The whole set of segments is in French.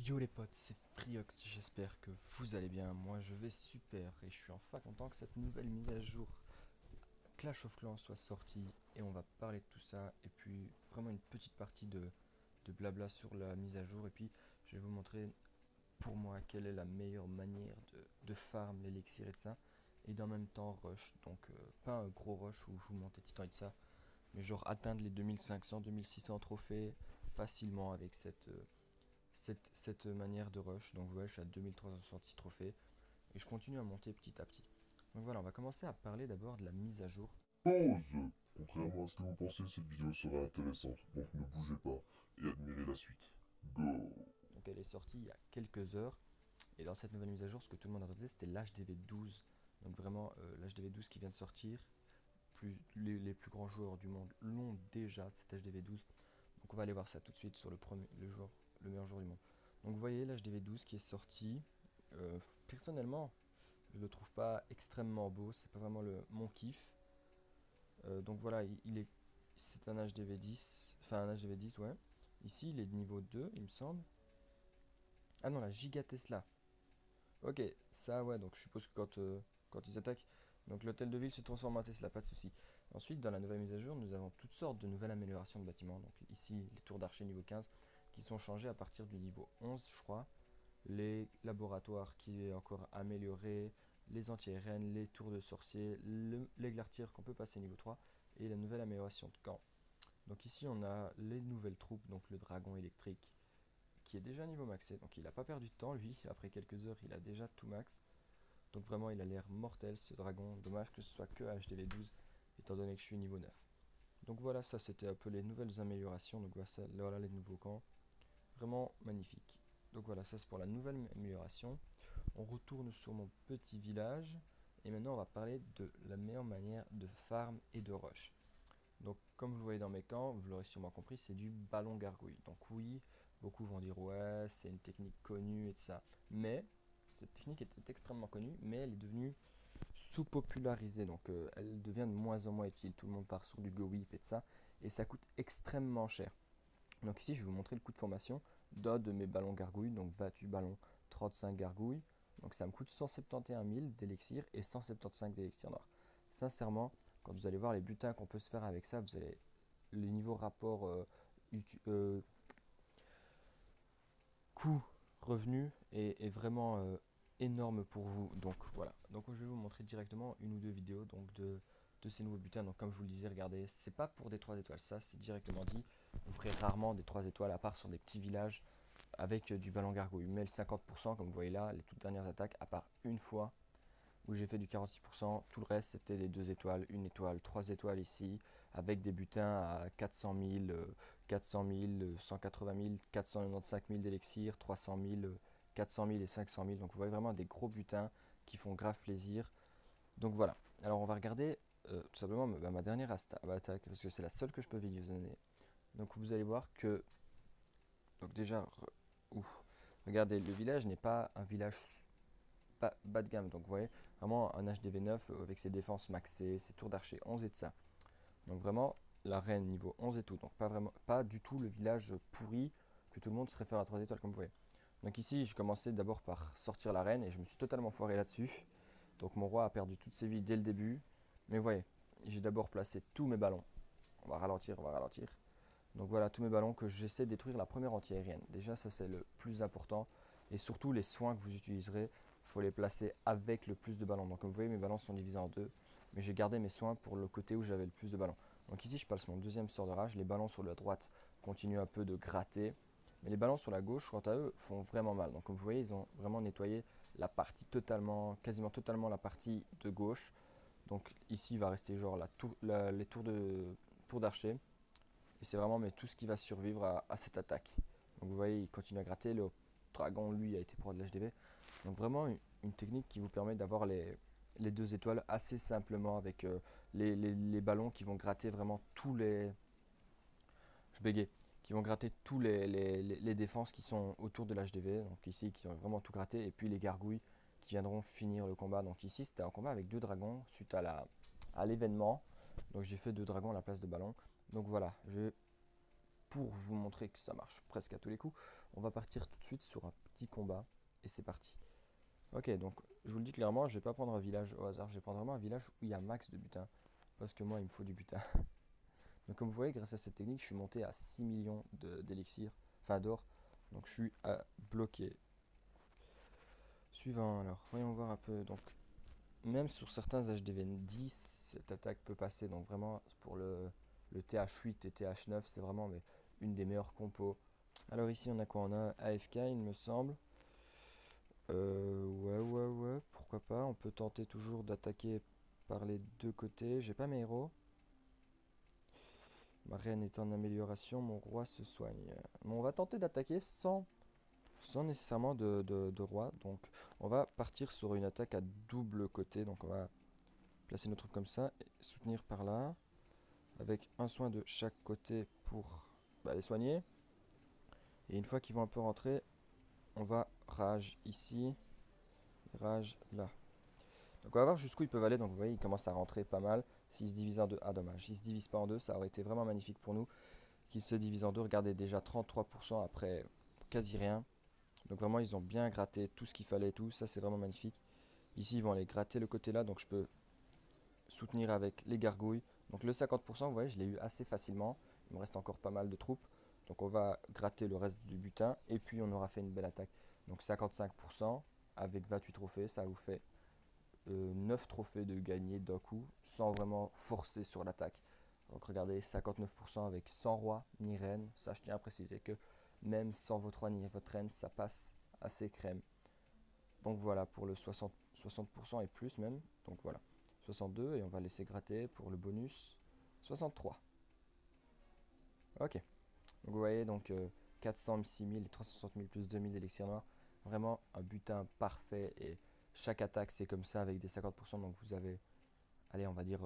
Yo les potes, c'est Friox, j'espère que vous allez bien, moi je vais super et je suis enfin content que cette nouvelle mise à jour Clash of Clans soit sortie et on va parler de tout ça et puis vraiment une petite partie de blabla sur la mise à jour et puis je vais vous montrer pour moi quelle est la meilleure manière de farm l'élixir et de ça et d'en même temps rush, donc pas un gros rush où je vous montre les titans et de ça mais genre atteindre les 2500-2600 trophées facilement avec cette manière de rush. Donc voilà, je suis à 2366 trophées et je continue à monter petit à petit. Donc voilà, on va commencer à parler d'abord de la mise à jour. Pause. Contrairement à ce que vous pensez, cette vidéo serait intéressante, donc ne bougez pas et admirez la suite. Go. Donc elle est sortie il y a quelques heures et dans cette nouvelle mise à jour, ce que tout le monde attendait, c'était l'HDV 12. Donc vraiment l'HDV 12 qui vient de sortir. Les plus grands joueurs du monde l'ont déjà, cet HDV 12. Donc on va aller voir ça tout de suite sur le meilleur joueur du monde. Donc vous voyez l'HDV 12 qui est sorti. Personnellement, je le trouve pas extrêmement beau, c'est pas vraiment mon kiff. Donc voilà, c'est un HDV 10, enfin un HDV 10, ouais. Ici, il est de niveau 2, il me semble. Ah non, la Giga Tesla. Ok, ça, ouais, donc je suppose que quand ils attaquent, donc l'hôtel de ville se transforme en Tesla, pas de souci. Ensuite, dans la nouvelle mise à jour, nous avons toutes sortes de nouvelles améliorations de bâtiments. Donc ici, les tours d'archer niveau 15 qui sont changées à partir du niveau 11, je crois. Les laboratoires qui est encore amélioré, les anti-RN, les tours de sorcier, l'églartier qu'on peut passer niveau 3 et la nouvelle amélioration de camp. Donc ici on a les nouvelles troupes, donc le dragon électrique qui est déjà niveau maxé, donc il n'a pas perdu de temps lui, après quelques heures il a déjà tout max. Donc vraiment il a l'air mortel ce dragon, dommage que ce soit que HDV 12 étant donné que je suis niveau 9. Donc voilà, ça c'était un peu les nouvelles améliorations, donc voilà les nouveaux camps, vraiment magnifique. Donc voilà, ça c'est pour la nouvelle amélioration. On retourne sur mon petit village et maintenant on va parler de la meilleure manière de farm et de rush. Donc comme vous le voyez dans mes camps, vous l'aurez sûrement compris, c'est du ballon gargouille. Donc oui, beaucoup vont dire ouais, c'est une technique connue et tout ça. Mais cette technique était extrêmement connue, mais elle est devenue sous-popularisée. Donc elle devient de moins en moins utile. Tout le monde part sur du go whip et de ça. Et ça coûte extrêmement cher. Donc ici, je vais vous montrer le coût de formation d'un de mes ballons gargouilles. Donc 28 ballons, 35 gargouilles. Donc ça me coûte 171 000 d'élixir et 175 d'élixir noir. Sincèrement, quand vous allez voir les butins qu'on peut se faire avec ça, vous allez le niveau rapport coût-revenu est vraiment énorme pour vous. Donc voilà. Donc je vais vous montrer directement une ou deux vidéos de ces nouveaux butins. Donc comme je vous le disais, regardez, c'est pas pour des 3 étoiles, ça c'est directement dit. Vous ferez rarement des 3 étoiles à part sur des petits villages avec du ballon gargouille. Mais le 50%, comme vous voyez là, les toutes dernières attaques, à part une fois où j'ai fait du 46%, tout le reste c'était des 2 étoiles, 1 étoile, 3 étoiles ici, avec des butins à 400 000, 400 000, 180 000, 495 000 d'élixir, 300 000, 400 000 et 500 000. Donc vous voyez vraiment des gros butins qui font grave plaisir. Donc voilà, alors on va regarder tout simplement ma dernière attaque, parce que c'est la seule que je peux visionner. Donc vous allez voir que, donc déjà, regardez, le village n'est pas un village pas bas de gamme. Donc vous voyez, vraiment un HDV 9 avec ses défenses maxées, ses tours d'archer 11 et de ça. Donc vraiment la reine niveau 11 et tout. Donc pas du tout le village pourri que tout le monde se réfère à 3 étoiles comme vous voyez. Donc ici, je commençais d'abord par sortir la reine et je me suis totalement foiré là-dessus. Donc mon roi a perdu toutes ses vies dès le début. Mais vous voyez, j'ai d'abord placé tous mes ballons. On va ralentir, on va ralentir. Donc voilà, tous mes ballons que j'essaie de détruire la première anti-aérienne. Déjà, ça c'est le plus important. Et surtout, les soins que vous utiliserez, il faut les placer avec le plus de ballons. Donc comme vous voyez, mes ballons sont divisés en deux. Mais j'ai gardé mes soins pour le côté où j'avais le plus de ballons. Donc ici, je passe mon deuxième sort de rage. Les ballons sur la droite continuent un peu de gratter. Mais les ballons sur la gauche, quant à eux, font vraiment mal. Donc comme vous voyez, ils ont vraiment nettoyé la partie totalement, quasiment totalement la partie de gauche. Donc ici, il va rester genre les tours d'archer. Et c'est vraiment mais tout ce qui va survivre à cette attaque. Donc vous voyez, il continue à gratter. Le dragon, lui, a été pro de l'HDV. Donc vraiment une technique qui vous permet d'avoir les 2 étoiles assez simplement avec les ballons qui vont gratter vraiment tous les... Je bégais. Qui vont gratter tous les défenses qui sont autour de l'HDV. Donc ici, qui ont vraiment tout gratté. Et puis les gargouilles qui viendront finir le combat. Donc ici, c'était un combat avec 2 dragons suite à l'événement. Donc j'ai fait 2 dragons à la place de ballons. Donc voilà, pour vous montrer que ça marche presque à tous les coups, on va partir tout de suite sur un petit combat. Et c'est parti. Ok, donc je vous le dis clairement, je vais pas prendre un village au hasard, je vais prendre vraiment un village où il y a max de butin. Parce que moi, il me faut du butin. Donc comme vous voyez, grâce à cette technique, je suis monté à 6 millions d'élixir, enfin d'or. Donc je suis à bloquer. Suivant, alors, voyons voir un peu. Donc, même sur certains HDVN 10, cette attaque peut passer. Donc vraiment, pour le TH8 et TH9, c'est vraiment une des meilleures compos. Alors ici, on a quoi? On a AFK, il me semble. Ouais, pourquoi pas. On peut tenter toujours d'attaquer par les deux côtés. J'ai pas mes héros. Ma reine est en amélioration, mon roi se soigne. Bon, on va tenter d'attaquer sans nécessairement de roi. Donc on va partir sur une attaque à double côté. Donc on va placer nos troupes comme ça et soutenir par là. Avec un soin de chaque côté pour les soigner. Et une fois qu'ils vont un peu rentrer, on va rage ici, rage là. Donc on va voir jusqu'où ils peuvent aller. Donc vous voyez, ils commencent à rentrer pas mal. S'ils se divisent en deux, ah dommage, ils se divisent pas en deux, ça aurait été vraiment magnifique pour nous. Qu'ils se divisent en deux, regardez déjà 33% après quasi rien. Donc vraiment ils ont bien gratté tout ce qu'il fallait et tout, ça c'est vraiment magnifique. Ici ils vont aller gratter le côté là, donc je peux soutenir avec les gargouilles. Donc le 50%, vous voyez, je l'ai eu assez facilement. Il me reste encore pas mal de troupes. Donc on va gratter le reste du butin et puis on aura fait une belle attaque. Donc 55% avec 28 trophées, ça vous fait 9 trophées de gagner d'un coup sans vraiment forcer sur l'attaque. Donc regardez, 59% avec 100 rois ni reine. Ça, je tiens à préciser que même sans votre roi ni votre reine, ça passe assez crème. Donc voilà pour le 60% et plus même. Donc voilà, 62 et on va laisser gratter pour le bonus 63. Ok, donc vous voyez donc 406 000 et 360 000 plus 2000 d'élixirs noirs. Vraiment un butin parfait et chaque attaque c'est comme ça avec des 50%. Donc vous avez, allez on va dire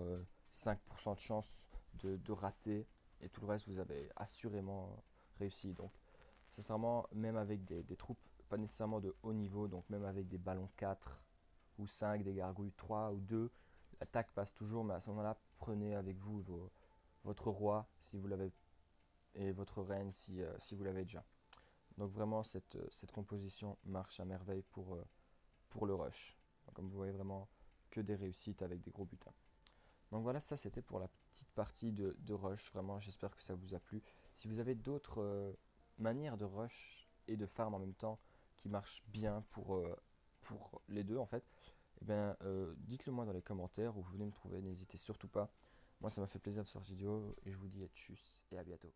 5% de chance de rater et tout le reste vous avez assurément réussi. Donc sincèrement, même avec des troupes pas nécessairement de haut niveau, donc même avec des ballons 4 ou 5, des gargouilles 3 ou 2, l'attaque passe toujours, mais à ce moment-là, prenez avec vous votre roi si vous l'avez et votre reine si vous l'avez déjà. Donc vraiment, cette composition marche à merveille pour le rush. Donc, comme vous voyez, vraiment que des réussites avec des gros butins. Donc voilà, ça c'était pour la petite partie de rush. Vraiment, j'espère que ça vous a plu. Si vous avez d'autres manières de rush et de farm en même temps qui marchent bien pour les deux en fait, eh bien, dites-le moi dans les commentaires ou vous venez me trouver, n'hésitez surtout pas. Moi, ça m'a fait plaisir de faire cette vidéo et je vous dis à tchuss et à bientôt.